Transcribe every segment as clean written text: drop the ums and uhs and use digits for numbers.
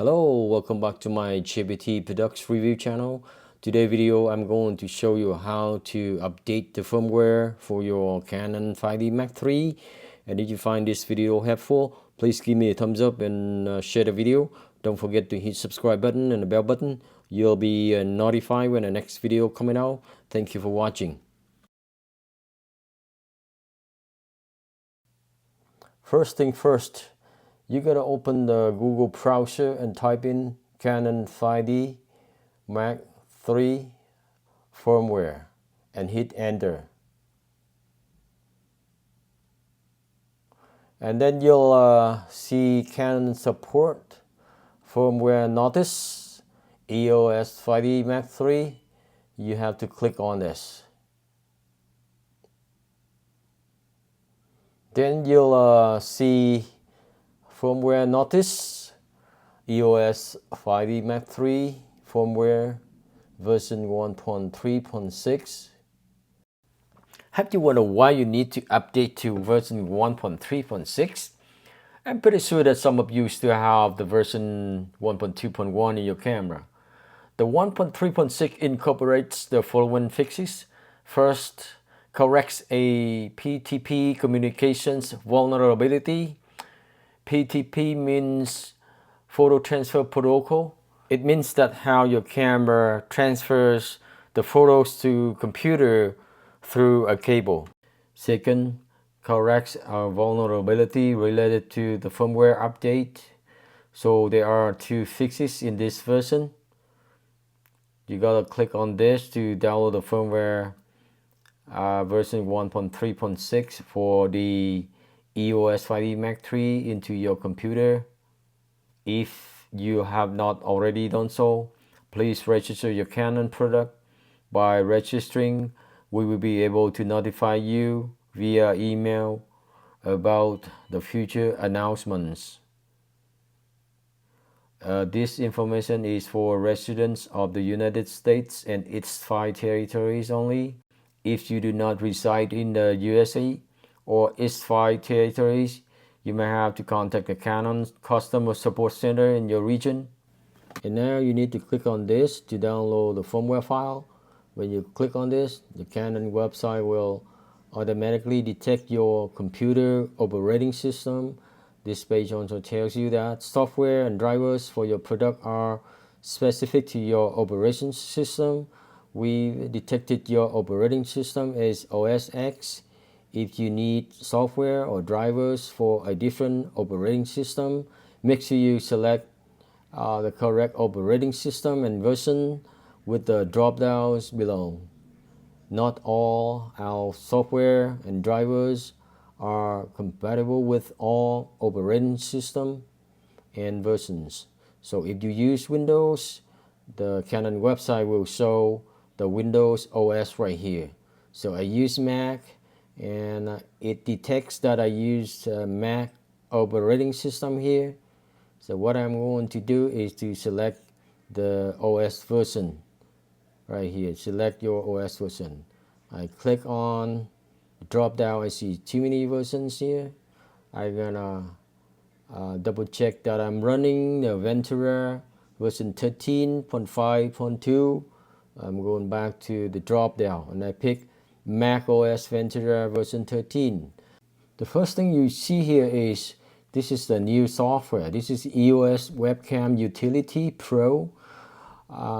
Hello, welcome back to my JBT Products Review channel. Today video I'm going to show you how to update the firmware for your Canon 5D Mark III. And if you find this video helpful, please give me a thumbs up and share the video. Don't forget to hit subscribe button and the bell button. You'll be notified when the next video coming out. Thank you for watching. First thing first, you gotta open the Google browser and type in Canon 5D Mark III firmware and hit enter. And then you'll see Canon support firmware notice EOS 5D Mark III. You have to click on this. Then you'll see firmware notice EOS 5D Mark III firmware version 1.3.6. Have you wondered why you need to update to version 1.3.6? I'm pretty sure that some of you still have the version 1.2.1 in your camera. The 1.3.6 incorporates the following fixes. First, corrects a PTP communications vulnerability. PTP means photo transfer protocol. It means that how your camera transfers the photos to computer through a cable. Second, corrects a vulnerability related to the firmware update. So there are two fixes in this version. You gotta click on this to download the firmware version 1.3.6 for the EOS 5D Mark III into your computer. If you have not already done so, please register your Canon product. By registering, we will be able to notify you via email about the future announcements. This information is for residents of the United States and its 5 territories only. If you do not reside in the USA or its 5 territories, you may have to contact the Canon customer support center in your region. And now you need to click on this to download the firmware file. When you click on this, the Canon website will automatically detect your computer operating system. This page also tells you that software and drivers for your product are specific to your operating system. We detected your operating system as OS X. If you need software or drivers for a different operating system, make sure you select the correct operating system and version with the drop downs below. Not all our software and drivers are compatible with all operating system and versions. So if you use Windows, the Canon website will show the Windows OS right here. So I use Mac, and it detects that I use Mac operating system here. So what I'm going to do is to select the OS version right here. Select your OS version. I click on drop down. I see too many versions here. I'm gonna double check that I'm running the Ventura version 13.5.2. I'm going back to the drop down and I pick Mac OS Ventura version 13. The first thing you see here is this is the new software. This is EOS Webcam Utility Pro.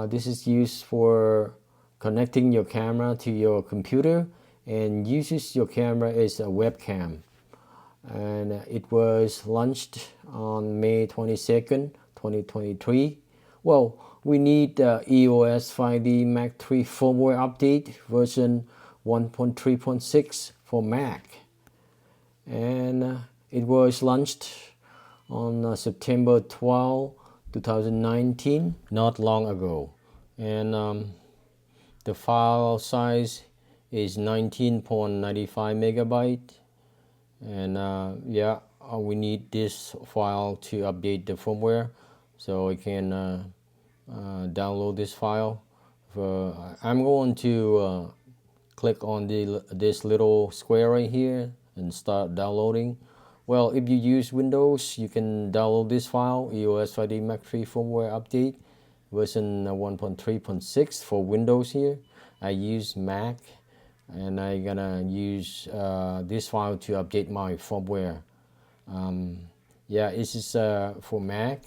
This is used for connecting your camera to your computer and uses your camera as a webcam. And it was launched on May 22nd, 2023. Well, we need the EOS 5D Mark III firmware update version 1.3.6 for Mac. And it was launched on September 12, 2019, not long ago. And the file size is 19.95 megabyte. And we need this file to update the firmware, so we can download this file. I'm going to click on this little square right here and start downloading. Well, if you use Windows, you can download this file, EOS 5D Mark III firmware update, version 1.3.6 for Windows here. I use Mac, and I'm gonna use this file to update my firmware. Yeah, this is for Mac,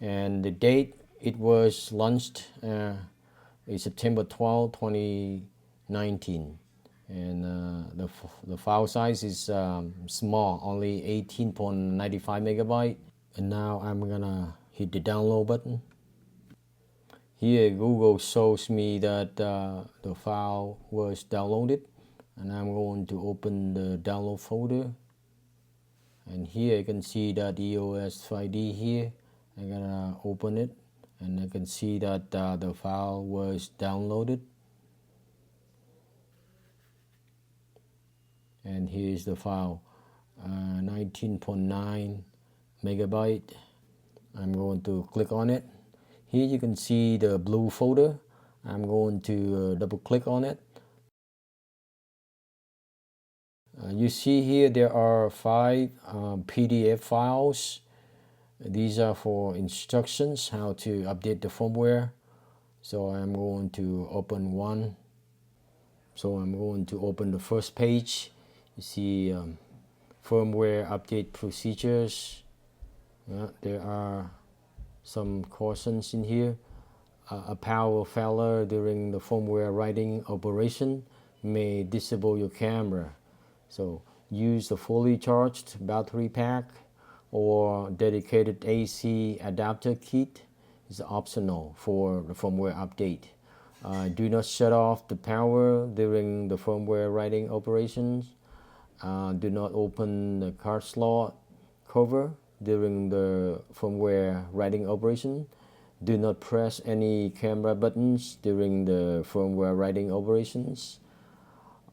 and the date it was launched is September 12, 2019, and the file size is small, only 18.95 megabyte. And now I'm gonna hit the download button. Here Google shows me that the file was downloaded, and I'm going to open the download folder. And here I can see that EOS 5D here. I'm gonna open it, and I can see that the file was downloaded. And here's the file, 19.9 megabyte. I'm going to click on it. Here you can see the blue folder. I'm going to double click on it. You see here there are 5 PDF files. These are for instructions how to update the firmware. So I'm going to open one. So I'm going to open the first page. You see firmware update procedures. There are some cautions in here. A power failure during the firmware writing operation may disable your camera. So use the fully charged battery pack or dedicated AC adapter kit is optional for the firmware update. Do not shut off the power during the firmware writing operations. Do not open the card slot cover during the firmware writing operation. Do not press any camera buttons during the firmware writing operations.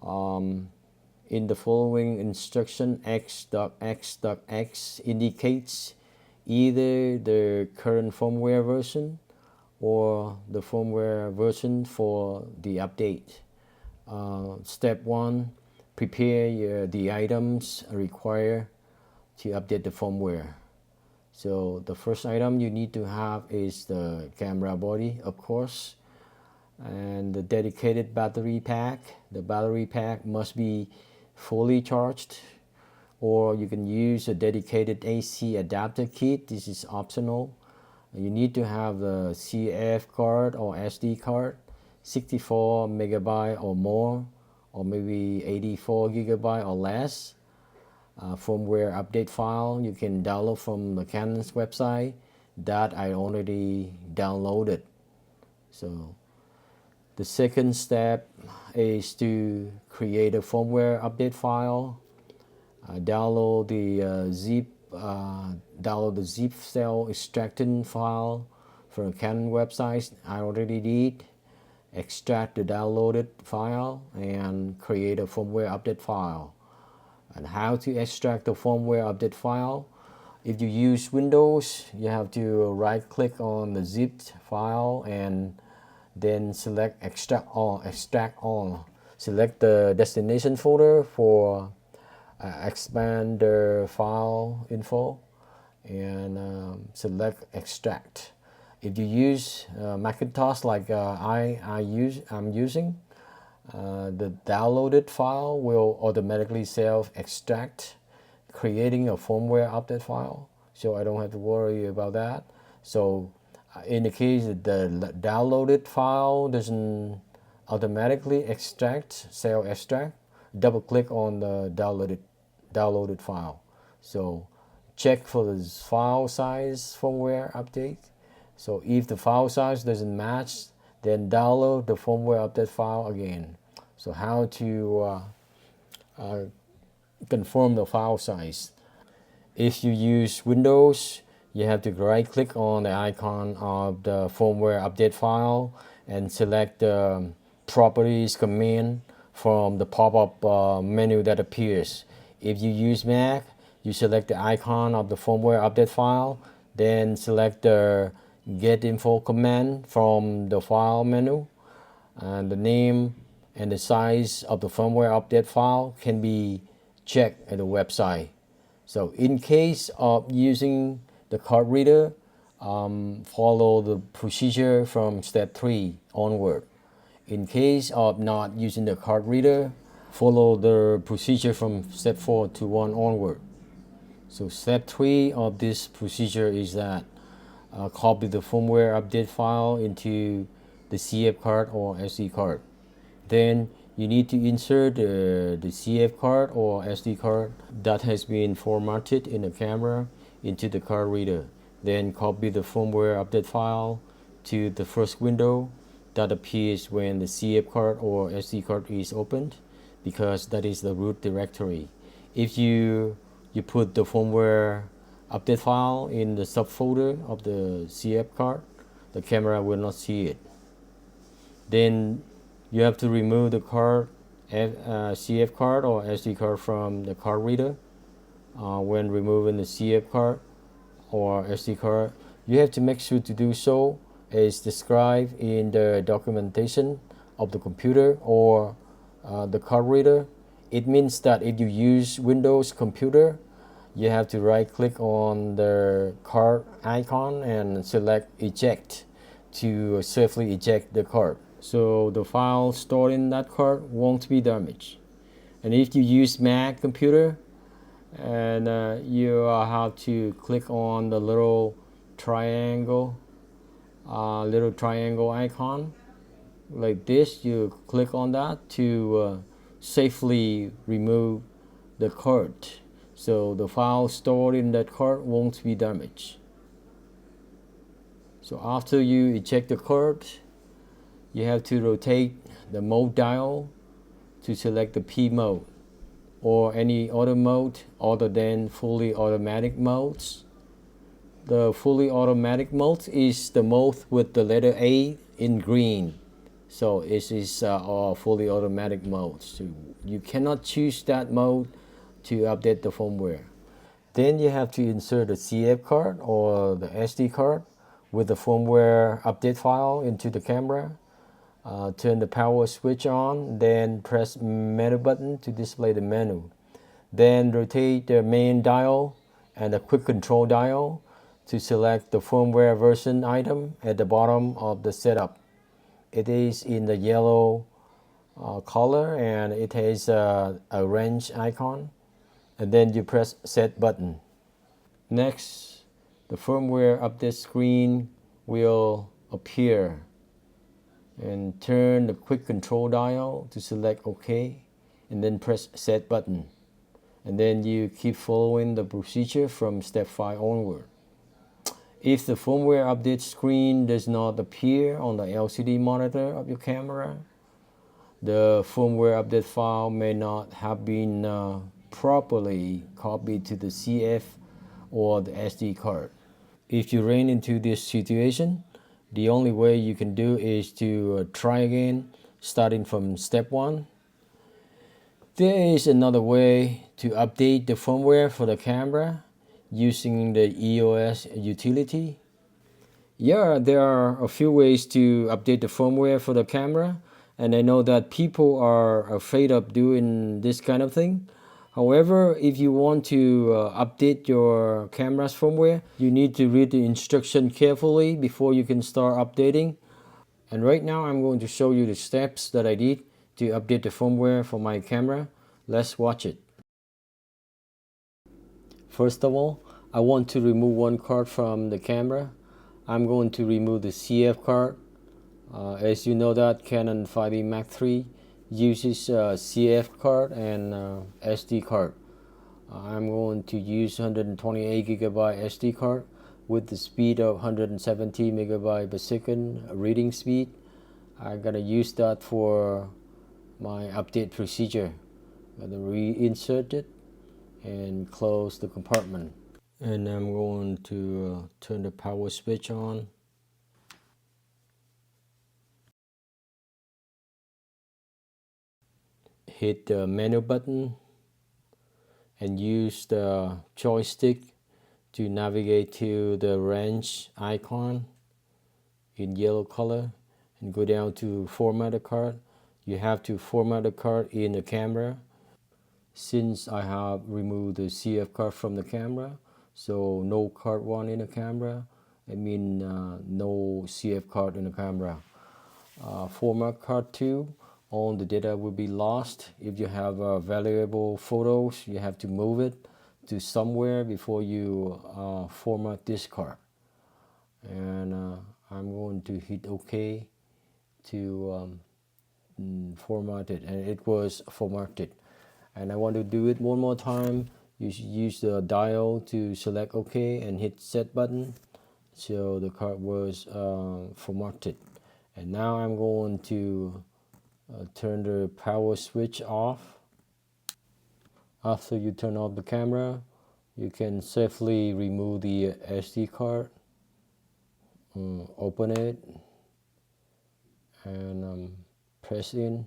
In the following instruction, x.x.x indicates either the current firmware version or the firmware version for the update. Step 1, prepare the items required to update the firmware. So the first item you need to have is the camera body, of course, and the dedicated battery pack. The battery pack must be fully charged, or you can use a dedicated AC adapter kit. This is optional. You need to have the CF card or SD card, 64 megabyte or more, or maybe 84 gigabyte or less. Firmware update file you can download from the Canon's website that I already downloaded. So the second step is to create a firmware update file. Download the zip file extracting file from the Canon website. I already did. Extract the downloaded file and create a firmware update file. And how to extract the firmware update file? If you use Windows, you have to right click on the zipped file and then select extract all. Select the destination folder for expand the file info and select extract. If you use Macintosh like I'm using, the downloaded file will automatically self-extract, creating a firmware update file. So I don't have to worry about that. So in the case that the downloaded file doesn't automatically extract, self-extract, double click on the downloaded file. So check for the file size firmware update. So if the file size doesn't match, then download the firmware update file again. So how to confirm the file size? If you use Windows, you have to right click on the icon of the firmware update file and select the properties command from the pop-up menu that appears. If you use Mac, you select the icon of the firmware update file, then select the get info command from the file menu, and the name and the size of the firmware update file can be checked at the website. So in case of using the card reader, follow the procedure from step 3 onward. In case of not using the card reader, follow the procedure from step 4 to 1 onward. So step 3 of this procedure is that copy the firmware update file into the CF card or SD card. Then you need to insert the CF card or SD card that has been formatted in the camera into the card reader. Then copy the firmware update file to the first window that appears when the CF card or SD card is opened, because that is the root directory. If you put the firmware update file in the subfolder of the CF card, the camera will not see it. Then you have to remove the card, CF card or SD card from the card reader. When removing the CF card or SD card, you have to make sure to do so as described in the documentation of the computer or the card reader. It means that if you use Windows computer, you have to right click on the card icon and select eject to safely eject the card. So the file stored in that card won't be damaged. And if you use Mac computer, and you have to click on the triangle little triangle icon like this. You click on that to safely remove the card, so the file stored in that card won't be damaged. So after you eject the card, you have to rotate the mode dial to select the P mode or any other mode other than fully automatic modes. The fully automatic mode is the mode with the letter A in green. So it is our fully automatic mode. So you cannot choose that mode to update the firmware. Then you have to insert the CF card or the SD card with the firmware update file into the camera. Turn the power switch on, then press menu button to display the menu. Then rotate the main dial and the quick control dial to select the firmware version item at the bottom of the setup. It is in the yellow color and it has a range icon, and then you press set button. Next, the firmware update screen will appear, and turn the quick control dial to select OK, and then press set button. And then you keep following the procedure from step 5 onward. If the firmware update screen does not appear on the LCD monitor of your camera, the firmware update file may not have been properly copied to the CF or the SD card. If you ran into this situation, the only way you can do is to try again, starting from step 1. There is another way to update the firmware for the camera using the EOS utility. Yeah, there are a few ways to update the firmware for the camera, and I know that people are afraid of doing this kind of thing. However, if you want to update your camera's firmware, you need to read the instruction carefully before you can start updating. And right now I'm going to show you the steps that I did to update the firmware for my camera. Let's watch it. First of all, I want to remove one card from the camera. I'm going to remove the CF card. As you know that Canon 5D Mark III uses CF card and SD card. I'm going to use 128GB SD card with the speed of 170 megabyte per second reading speed. I'm gonna use that for my update procedure. I'm gonna reinsert it and close the compartment. And I'm going to turn the power switch on. Hit the menu button and use the joystick to navigate to the range icon in yellow color and go down to format the card. You have to format the card in the camera. Since I have removed the CF card from the camera, so no card 1 in the camera, no CF card in the camera. Format card 2, all the data will be lost. If you have valuable photos, you have to move it to somewhere before you format this card. And I'm going to hit OK to format it, and it was formatted. And I want to do it one more time. You should use the dial to select OK and hit set button. So the card was formatted. And now I'm going to turn the power switch off. After you turn off the camera, you can safely remove the SD card, open it, and press in,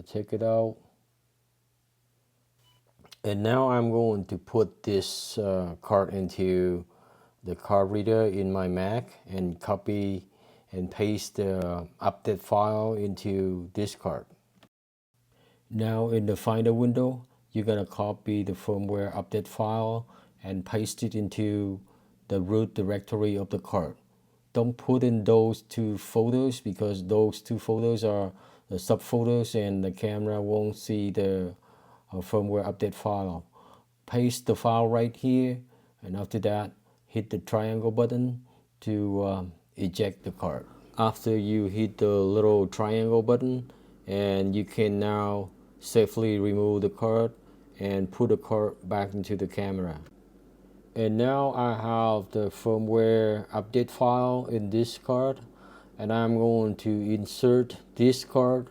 take it out. And now I'm going to put this card into the card reader in my Mac and copy and paste the update file into this card. Now in the Finder window, you're gonna copy the firmware update file and paste it into the root directory of the card. Don't put in those two folders because those two folders are the subfolders and the camera won't see the firmware update file. Paste the file right here, and after that, hit the triangle button to eject the card. After you hit the little triangle button, and you can now safely remove the card and put the card back into the camera. And now I have the firmware update file in this card, and I'm going to insert this card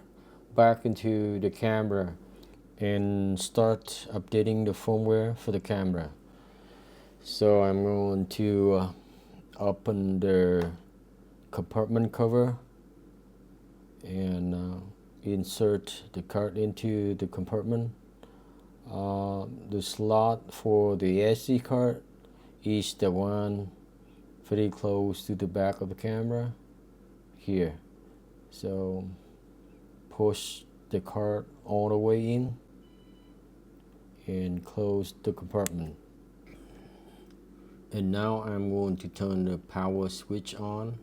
back into the camera and start updating the firmware for the camera. So I'm going to open the compartment cover and insert the card into the compartment. The slot for the SD card is the one very close to the back of the camera here. So push the card all the way in and close the compartment. And now I'm going to turn the power switch on.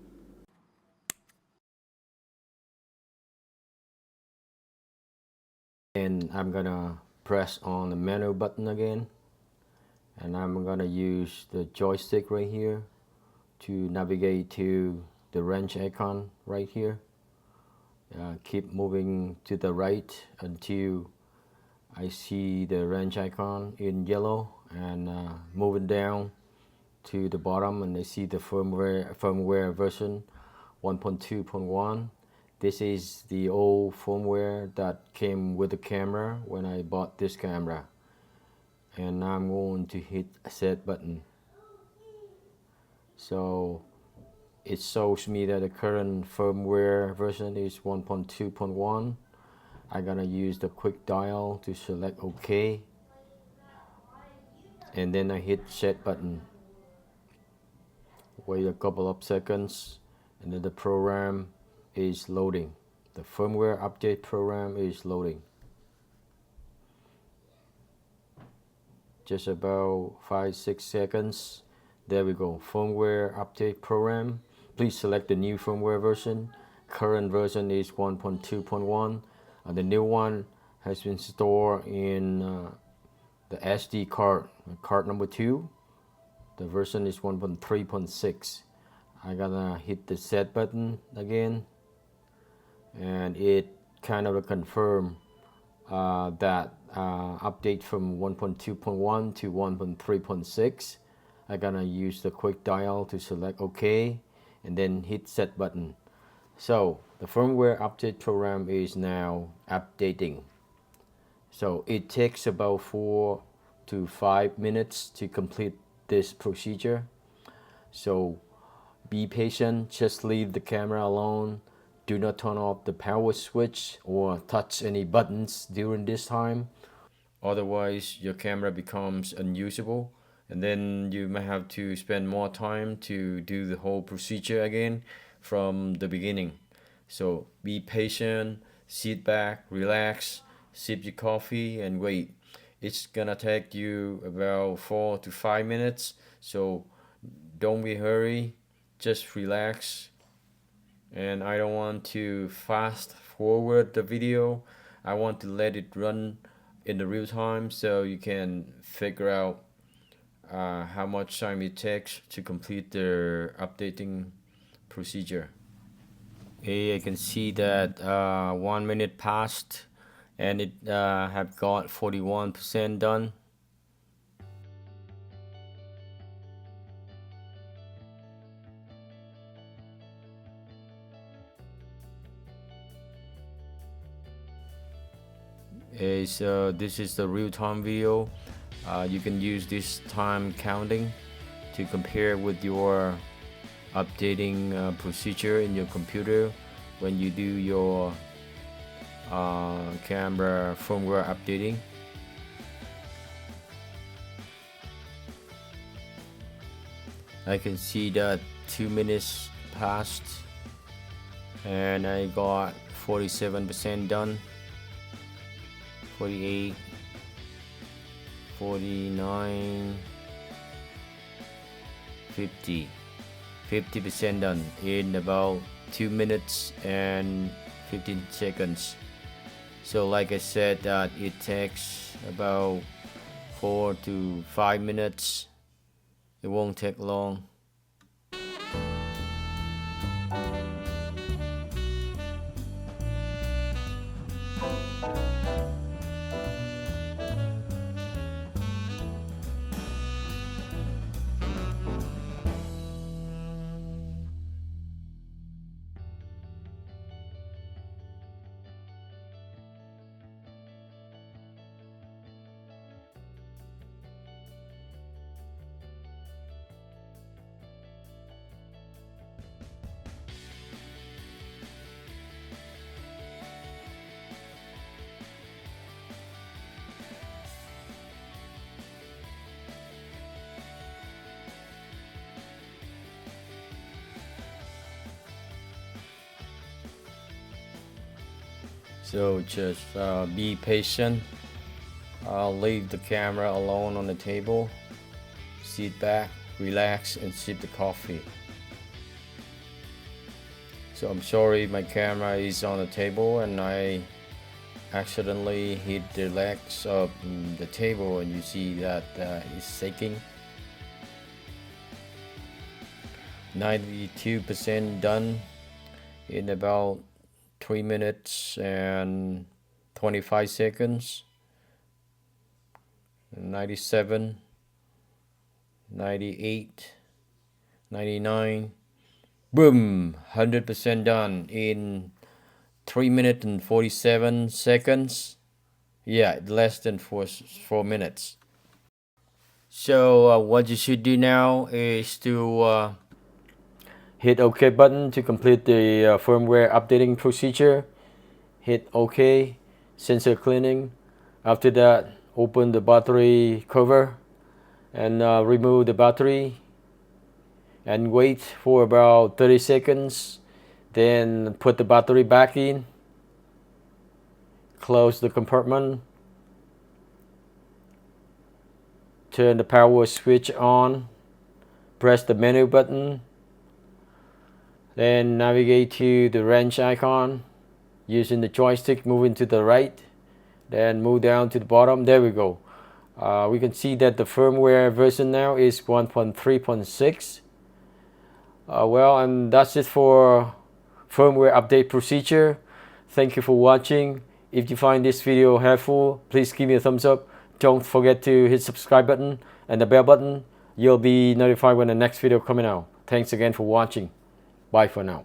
And I'm gonna press on the menu button again. And I'm gonna use the joystick right here to navigate to the wrench icon right here. Keep moving to the right until I see the wrench icon in yellow, and moving down to the bottom, and I see the firmware version 1.2.1. This is the old firmware that came with the camera when I bought this camera. And I'm going to hit set button. So it shows me that the current firmware version is 1.2.1. I'm gonna use the quick dial to select OK, and then I hit set button. Wait a couple of seconds, and then the program is loading. The firmware update program is loading. Just about 5-6 seconds. There we go. Firmware update program. Please select the new firmware version. Current version is 1.2.1. The new one has been stored in the SD card, card number 2. The version is 1.3.6. I'm gonna hit the set button again, and it kind of confirm that update from 1.2.1 to 1.3.6. I'm gonna use the quick dial to select OK and then hit set button. So the firmware update program is now updating. So it takes about 4 to 5 minutes to complete this procedure. So be patient, just leave the camera alone. Do not turn off the power switch or touch any buttons during this time. Otherwise, your camera becomes unusable, and then you may have to spend more time to do the whole procedure again from the beginning. So be patient, sit back, relax, sip your coffee and wait. It's gonna take you about 4 to 5 minutes, so don't be hurry, just relax. And I don't want to fast forward the video. I want to let it run in the real time so you can figure out how much time it takes to complete the updating procedure. Okay, I can see that 1 minute passed and it have got 41% done. Okay, so this is the real-time video. You can use this time counting to compare with your updating procedure in your computer when you do your camera firmware updating. I can see that 2 minutes passed and I got 47% done, 48, 49, 50% done in about 2 minutes and 15 seconds. So like I said, that it takes about 4 to 5 minutes. It won't take long. So just be patient. I'll leave the camera alone on the table. Sit back, relax, and sip the coffee. So I'm sorry my camera is on the table and I accidentally hit the legs of the table and you see that it's shaking. 92% done in about 3 minutes and 25 seconds. 97, 98, 99, boom, 100% done in 3 minutes and 47 seconds. Yeah, less than 4 minutes. So what you should do now is to hit OK button to complete the firmware updating procedure. Hit OK, sensor cleaning. After that, open the battery cover and remove the battery and wait for about 30 seconds. Then put the battery back in. Close the compartment. Turn the power switch on. Press the menu button. Then navigate to the wrench icon. Using the joystick, moving to the right. Then move down to the bottom. There we go. We can see that the firmware version now is 1.3.6. Well, and that's it for firmware update procedure. Thank you for watching. If you find this video helpful, please give me a thumbs up. Don't forget to hit subscribe button and the bell button. You'll be notified when the next video coming out. Thanks again for watching. Bye for now.